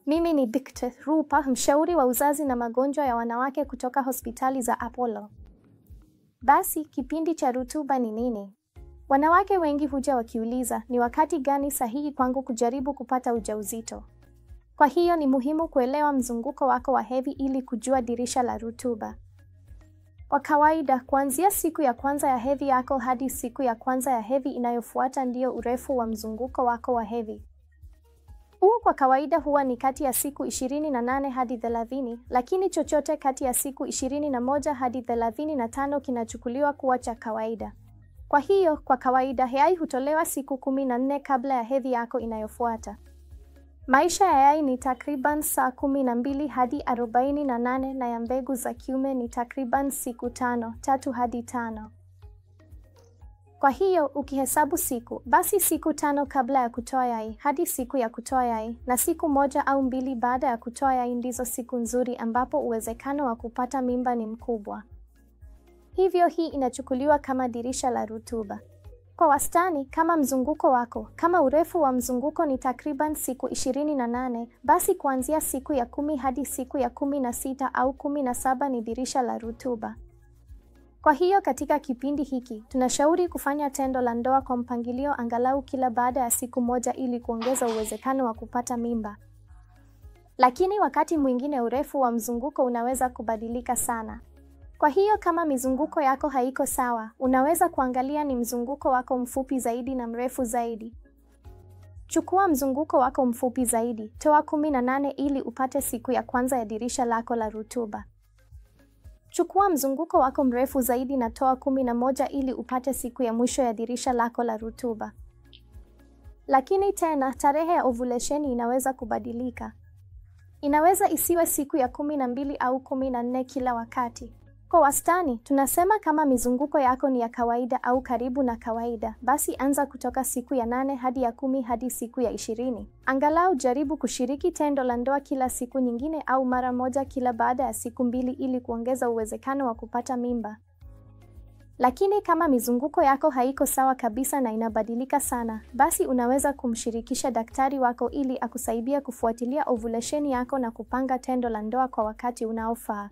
Mimi ni Dkt. Rupa, mshauri wa uzazi na magonjwa ya wanawake kutoka hospitali za Apollo. Basi, kipindi cha rutuba ni nini? Wanawake wengi huja wakiuliza, ni wakati gani sahihi kwangu kujaribu kupata ujauzito? Kwa hiyo ni muhimu kuelewa mzunguko wako wa hedhi ili kujua dirisha la rutuba. Kwa kawaida, kuanzia siku ya kwanza ya hedhi yako hadi siku ya kwanza ya hedhi inayofuata ndio urefu wa mzunguko wako wa hedhi. Huu kwa kawaida huwa ni kati ya siku 28 hadi 30, lakini chochote kati ya siku 21 hadi 35 kinachukuliwa kuwa cha kawaida. Kwa hiyo, kwa kawaida yai hutolewa siku 14 kabla ya hedhi yako inayofuata. Maisha ya yai ni takriban saa 12 hadi 48 na ya mbegu za kiume ni takriban siku 3 hadi 5. Kwa hiyo, ukihesabu siku, basi siku 5 kabla ya kutoa yai hadi siku ya kutoa yai na siku 1 au 2 baada ya kutoa yai ndizo siku nzuri ambapo uwezekano wa kupata mimba ni mkubwa. Hivyo hii inachukuliwa kama dirisha la rutuba. Kwa wastani, kama urefu wa mzunguko ni takriban siku 28, basi kuanzia siku ya 10 hadi siku ya 16 au 17 ni dirisha la rutuba. Kwa hiyo katika kipindi hiki, tunashauri kufanya tendo la ndoa kwa mpangilio angalau kila baada ya siku 1 ili kuongeza uwezekano wa kupata mimba. Lakini wakati mwingine urefu wa mzunguko unaweza kubadilika sana. Kwa hiyo kama mizunguko yako haiko sawa, unaweza kuangalia ni mzunguko wako mfupi zaidi na mrefu zaidi. Chukua mzunguko wako mfupi zaidi, toa 18 ili upate siku ya kwanza ya dirisha lako la rutuba. Chukua mzunguko wako mrefu zaidi na toa 11 ili upate siku ya mwisho ya dirisha lako la rutuba. Lakini tena, tarehe ya ovulesheni inaweza kubadilika. Inaweza isiwe siku ya 12 au 14 kila wakati. Kwa wastani, tunasema kama mizunguko yako ni ya kawaida au karibu na kawaida, basi anza kutoka siku ya 8 hadi ya 10 hadi siku ya 20. Angalau jaribu kushiriki tendo la ndoa kila siku nyingine au mara moja kila baada ya siku 2 ili kuongeza uwezekano wa kupata mimba. Lakini kama mizunguko yako haiko sawa kabisa na inabadilika sana, basi unaweza kumshirikisha daktari wako ili akusaidie kufuatilia ovulesheni yako na kupanga tendo la ndoa kwa wakati unaofaa.